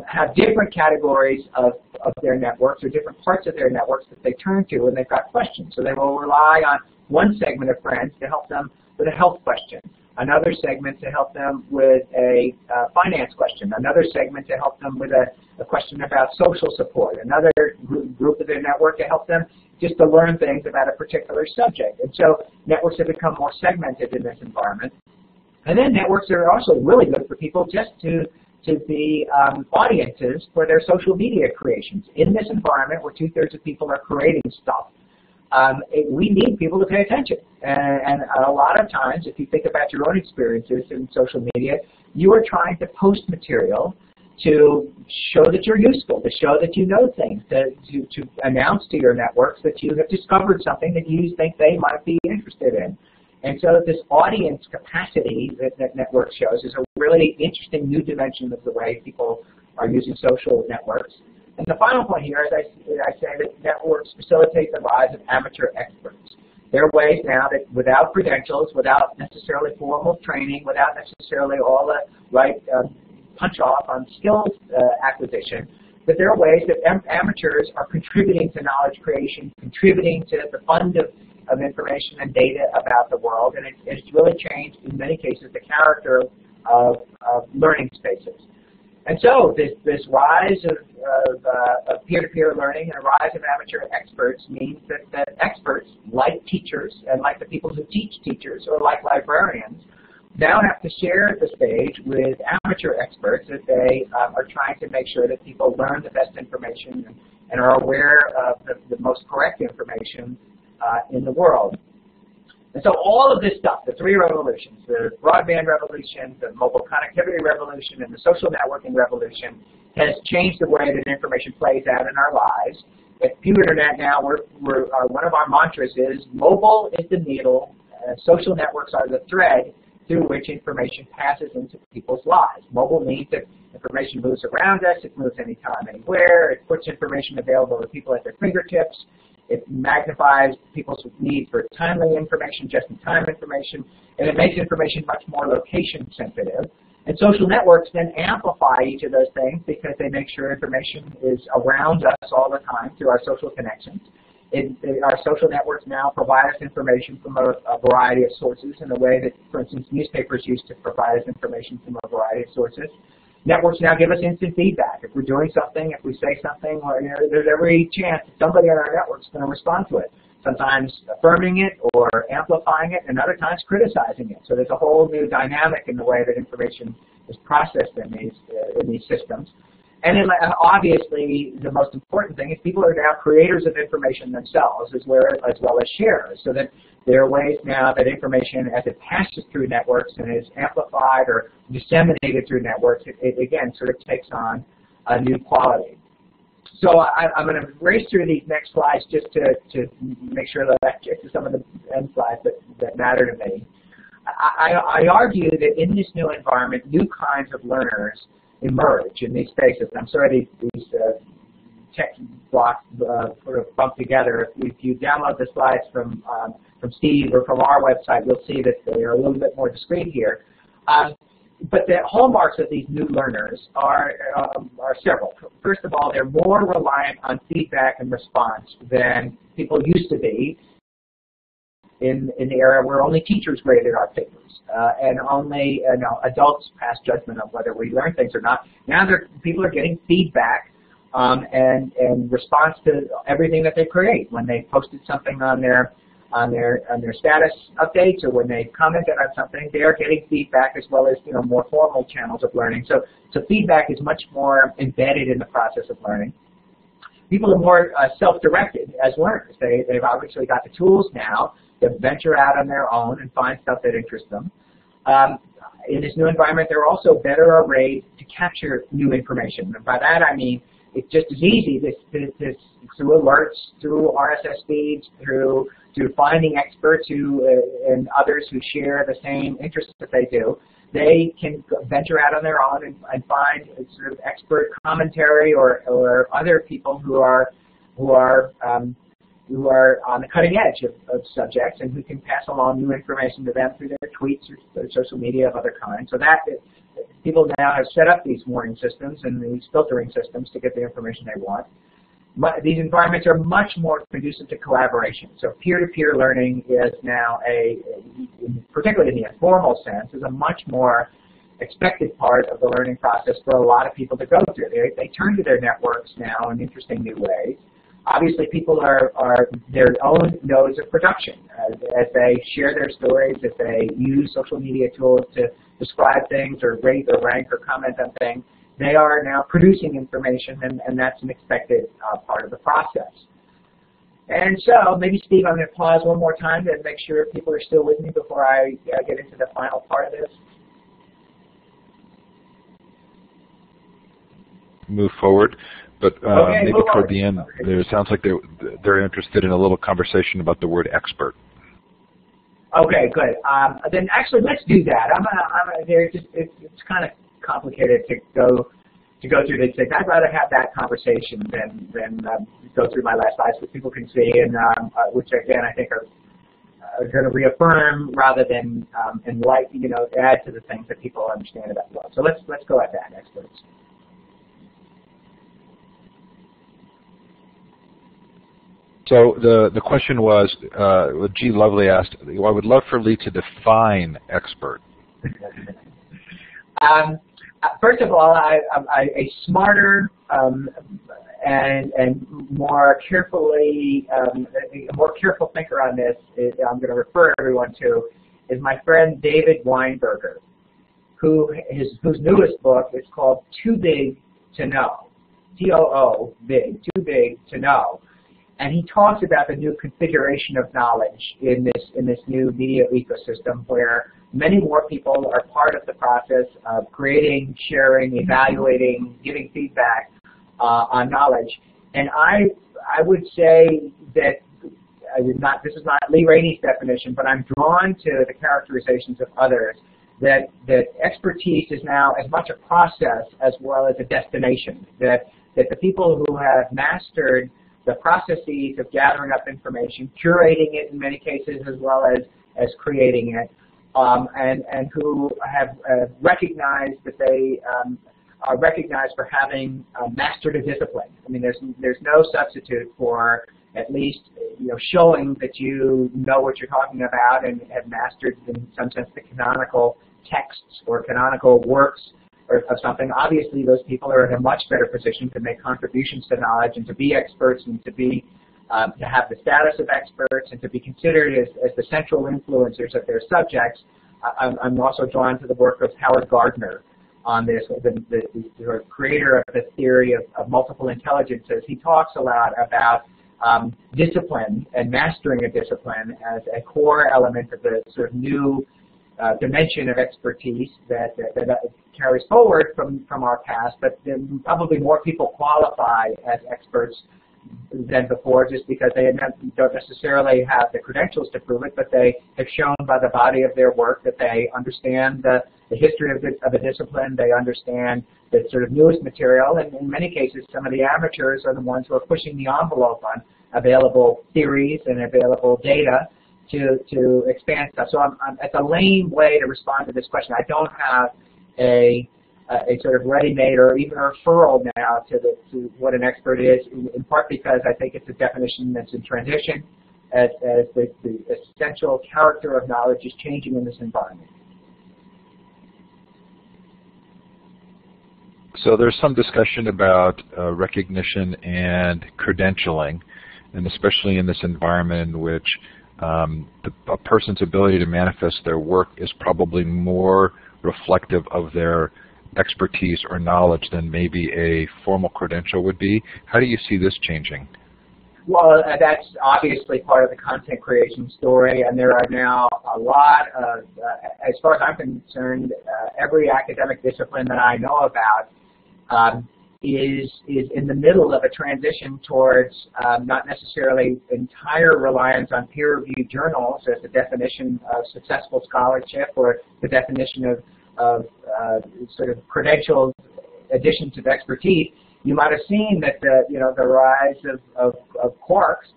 have different categories of their networks or different parts of their networks that they turn to when they've got questions. So they will rely on one segment of friends to help them with a health question, another segment to help them with a finance question, another segment to help them with a question about social support, another group of their network to help them just to learn things about a particular subject. And so networks have become more segmented in this environment. And then networks are also really good for people just to be audiences for their social media creations. In this environment where 2/3 of people are creating stuff, we need people to pay attention. And a lot of times, if you think about your own experiences in social media, you are trying to post material to show that you're useful, to show that you know things, to announce to your networks that you have discovered something that you think they might be interested in. And so this audience capacity that network shows is a really interesting new dimension of the way people are using social networks. And the final point here is I say that networks facilitate the rise of amateur experts. There are ways now that without credentials, without necessarily formal training, without necessarily all the right punch-off on skills acquisition, that there are ways that amateurs are contributing to knowledge creation, contributing to the fund of information and data about the world, and it's really changed, in many cases, the character of learning spaces. And so this rise of peer-to-peer learning and a rise of amateur experts means that experts, like teachers and like the people who teach teachers or like librarians, now have to share the stage with amateur experts as they are trying to make sure that people learn the best information and are aware of the most correct information in the world. And so all of this stuff, the three revolutions, the broadband revolution, the mobile connectivity revolution, and the social networking revolution, has changed the way that information plays out in our lives. At Pew Internet now, one of our mantras is, mobile is the needle, social networks are the thread through which information passes into people's lives. Mobile means that information moves around us, it moves anytime, anywhere, it puts information available to people at their fingertips, it magnifies people's need for timely information, just-in-time information, and it makes information much more location-sensitive. And social networks then amplify each of those things because they make sure information is around us all the time through our social connections. Our social networks now provide us information from a variety of sources in a way that, for instance, newspapers used to provide us information from a variety of sources. Networks now give us instant feedback. If we're doing something, if we say something, there's every chance that somebody on our network is going to respond to it, sometimes affirming it or amplifying it, and other times criticizing it. So there's a whole new dynamic in the way that information is processed in these systems. And then, obviously, the most important thing is people are now creators of information themselves as well as sharers, so that there are ways now that information, as it passes through networks and is amplified or disseminated through networks, it again sort of takes on a new quality. So I'm going to race through these next slides just to make sure that I get to some of the end slides that matter to me. I argue that in this new environment, new kinds of learners emerge in these spaces. I'm sorry these text blocks sort of bump together. If you download the slides from Steve or from our website, you'll see that they are a little bit more discreet here. But the hallmarks of these new learners are several. First of all, they're more reliant on feedback and response than people used to be in the era where only teachers graded our papers and only adults passed judgment of whether we learn things or not. Now people are getting feedback and response to everything that they create. When they posted something on their status updates or when they commented on something, they are getting feedback as well as more formal channels of learning. So feedback is much more embedded in the process of learning. People are more self-directed as learners. They've obviously got the tools now to venture out on their own and find stuff that interests them. In this new environment, they're also better arrayed to capture new information. And by that I mean it's just as easy through alerts, through RSS feeds, through finding experts and others who share the same interests that they do. They can venture out on their own and find sort of expert commentary or other people who are on the cutting edge of subjects and who can pass along new information to them through their tweets or social media of other kinds. So that people now have set up these warning systems and these filtering systems to get the information they want. These environments are much more conducive to collaboration. So peer-to-peer learning is now particularly in the informal sense, is a much more expected part of the learning process for a lot of people to go through. They turn to their networks now in interesting new ways. Obviously, people are their own nodes of production. As they share their stories, if they use social media tools to describe things or rate or rank or comment on things, they are now producing information, and that's an expected part of the process. And so, maybe, Steve, I'm going to pause one more time to make sure people are still with me before I get into the final part of this. Move forward. But okay, maybe toward the end, it sounds like they're interested in a little conversation about the word expert. Okay, good. Then actually, let's do that. It's kind of complicated to go through these things. I'd rather have that conversation than go through my last slides, which people can see, and which again I think are going to reaffirm rather than add to the things that people understand about the world. So let's go at that, experts. So the question was, G. Lovely asked, I would love for Lee to define expert. First of all, a smarter and more carefully, a more careful thinker on this, I'm going to refer everyone to, is my friend David Weinberger, whose newest book is called Too Big to Know, T-O-O, big, Too Big to Know. And he talks about the new configuration of knowledge in this new media ecosystem, where many more people are part of the process of creating, sharing, evaluating, giving feedback on knowledge. And I would say that this is not Lee Rainie's definition, but I'm drawn to the characterizations of others, that expertise is now as much a process as well as a destination, that the people who have mastered the processes of gathering up information, curating it in many cases as well as creating it, and who have recognized that they are recognized for having mastered a discipline. I mean, there's no substitute for at least showing that you know what you're talking about and have mastered, in some sense, the canonical texts or canonical works of something. Obviously, those people are in a much better position to make contributions to knowledge and to be experts and to have the status of experts and to be considered as the central influencers of their subjects. I'm also drawn to the work of Howard Gardner on this, the creator of the theory of multiple intelligences. He talks a lot about discipline and mastering a discipline as a core element of the sort of new dimension of expertise that carries forward from our past, but probably more people qualify as experts than before, just because they don't necessarily have the credentials to prove it, but they have shown by the body of their work that they understand the history of a discipline, they understand the sort of newest material, and in many cases some of the amateurs are the ones who are pushing the envelope on available theories and available data to expand stuff. So it's a lame way to respond to this question. I don't have a sort of ready-made or even a referral now to what an expert is, in part because I think it's a definition that's in transition as the essential character of knowledge is changing in this environment. So there's some discussion about recognition and credentialing, and especially in this environment in which a person's ability to manifest their work is probably more reflective of their expertise or knowledge than maybe a formal credential would be. How do you see this changing? Well, that's obviously part of the content creation story, and there are now a lot of, as far as I'm concerned, every academic discipline that I know about is in the middle of a transition towards not necessarily entire reliance on peer-reviewed journals as the definition of successful scholarship or the definition of sort of credentialed additions of expertise. You might have seen that the rise of quarks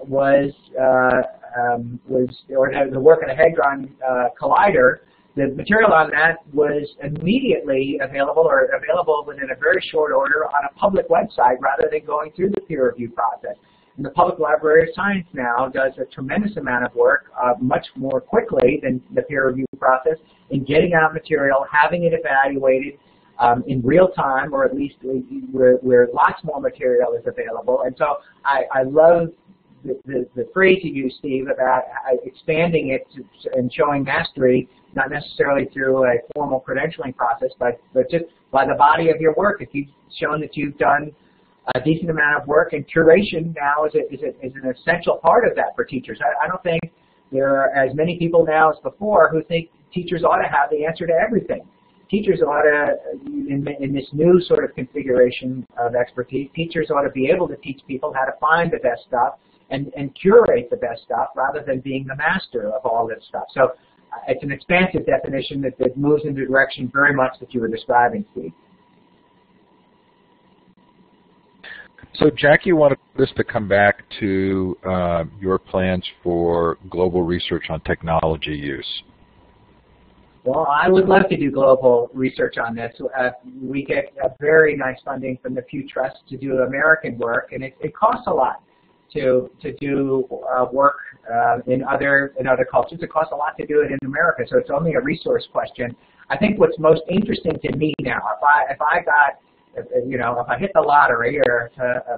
was the work of the Hadron Collider. The material on that was immediately available, or available within a very short order on a public website rather than going through the peer review process. And the Public Library of Science now does a tremendous amount of work much more quickly than the peer review process in getting out material, having it evaluated in real time, or at least where lots more material is available. And so I love the phrase you used, Steve, about expanding it and showing mastery, not necessarily through a formal credentialing process, but just by the body of your work. If you've shown that you've done a decent amount of work, and curation now is an essential part of that for teachers. I don't think there are as many people now as before who think teachers ought to have the answer to everything. Teachers ought to, in this new sort of configuration of expertise, teachers ought to be able to teach people how to find the best stuff and curate the best stuff rather than being the master of all this stuff. So it's an expansive definition that moves in the direction very much that you were describing, Steve. So Jackie wanted us to come back to your plans for global research on technology use. Well, I would love to do global research on this. We get a very nice funding from the Pew Trust to do American work, and it costs a lot to do work in other cultures. It costs a lot to do it in America, so it's only a resource question. I think what's most interesting to me now, if I hit the lottery, or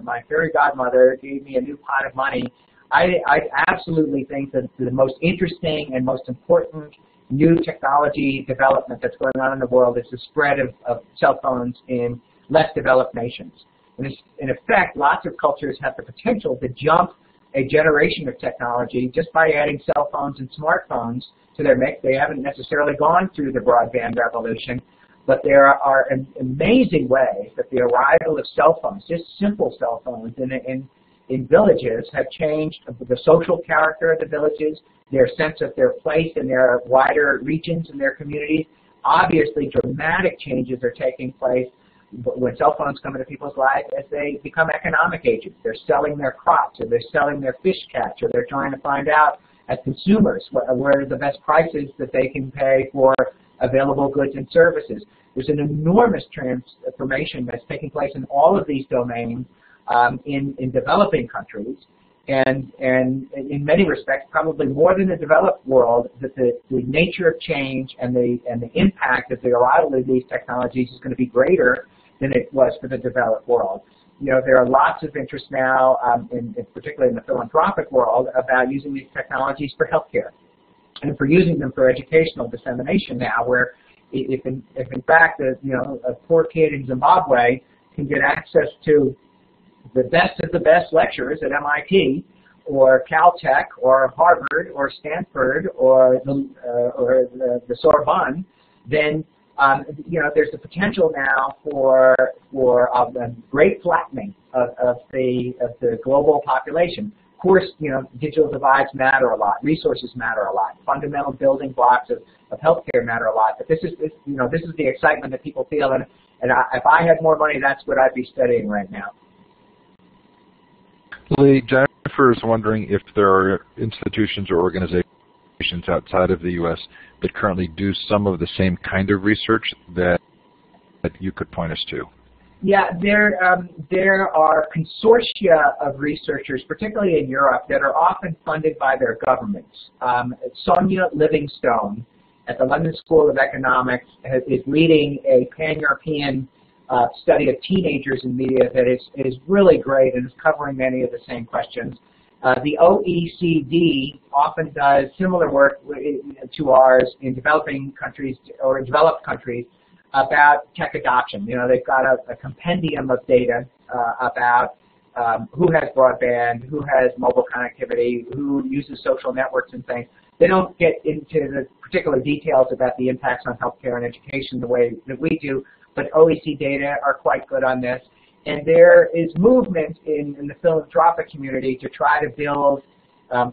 my fairy godmother gave me a new pot of money, I absolutely think that the most interesting and most important new technology development that's going on in the world is the spread of cell phones in less developed nations. In effect, lots of cultures have the potential to jump a generation of technology just by adding cell phones and smartphones to their mix. They haven't necessarily gone through the broadband revolution, but there are amazing ways that the arrival of cell phones, just simple cell phones in villages, have changed the social character of the villages, their sense of their place in their wider regions in their communities. Obviously, dramatic changes are taking place when cell phones come into people's lives as they become economic agents. They're selling their crops, or they're selling their fish catch, or they're trying to find out as consumers where are the best prices that they can pay for available goods and services. There's an enormous transformation that's taking place in all of these domains in developing countries, and in many respects, probably more than the developed world, that the nature of change and the impact of the arrival of these technologies is going to be greater than it was for the developed world. You know, there are lots of interest now, particularly in the philanthropic world, about using these technologies for healthcare and for using them for educational dissemination now, where if in fact a poor kid in Zimbabwe can get access to the best of the best lecturers at MIT or Caltech or Harvard or Stanford or the Sorbonne, then there's the potential now for a great flattening of the global population. Of course, digital divides matter a lot, resources matter a lot, fundamental building blocks of healthcare matter a lot. But this is the excitement that people feel, and if I had more money, that's what I'd be studying right now. Lee, Jennifer is wondering if there are institutions or organizations outside of the U.S. that currently do some of the same kind of research that you could point us to. Yeah, there are consortia of researchers, particularly in Europe, that are often funded by their governments. Sonia Livingstone at the London School of Economics is leading a pan-European study of teenagers in media that is really great and is covering many of the same questions. The OECD often does similar work to ours in developing countries or in developed countries about tech adoption. They've got a compendium of data about who has broadband, who has mobile connectivity, who uses social networks and things. They don't get into the particular details about the impacts on healthcare and education the way that we do, but OECD data are quite good on this. And there is movement in the philanthropic community to try to build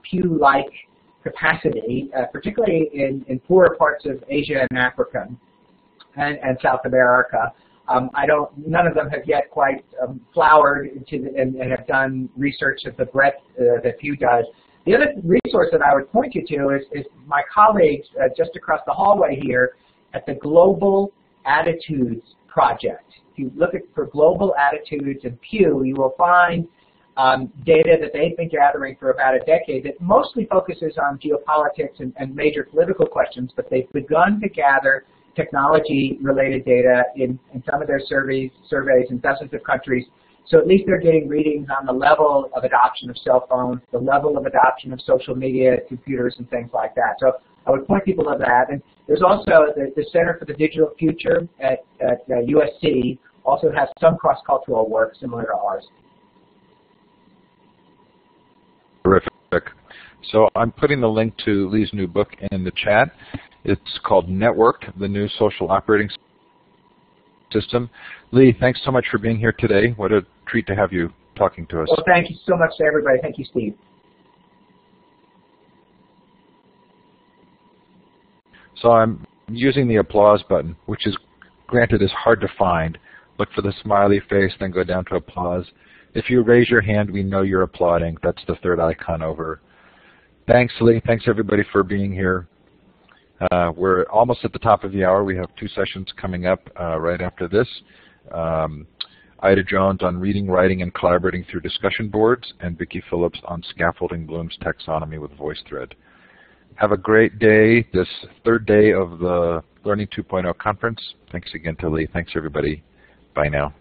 Pew-like capacity, particularly in poorer parts of Asia and Africa and South America. None of them have yet quite flowered and have done research at the breadth that Pew does. The other resource that I would point you to is my colleagues just across the hallway here at the Global Attitudes Project. If you look for global attitudes in Pew, you will find data that they've been gathering for about a decade that mostly focuses on geopolitics and major political questions, but they've begun to gather technology-related data in some of their surveys in dozens of countries. So at least they're getting readings on the level of adoption of cell phones, the level of adoption of social media, computers, and things like that. So I would point people to that. And there's also the Center for the Digital Future at USC also has some cross-cultural work similar to ours. Terrific. So I'm putting the link to Lee's new book in the chat. It's called Networked, the New Social Operating System. Lee, thanks so much for being here today. What a treat to have you talking to us. Well, thank you so much to everybody. Thank you, Steve. So I'm using the applause button, which is, granted, is hard to find. Look for the smiley face, then go down to applause. If you raise your hand, we know you're applauding. That's the third icon over. Thanks, Lee. Thanks, everybody, for being here. We're almost at the top of the hour. We have 2 sessions coming up right after this. Ida Jones on reading, writing, and collaborating through discussion boards, and Vicki Phillips on scaffolding Bloom's taxonomy with VoiceThread. Have a great day, this 3rd day of the Learning 2.0 conference. Thanks again to Lee. Thanks, everybody. Bye now.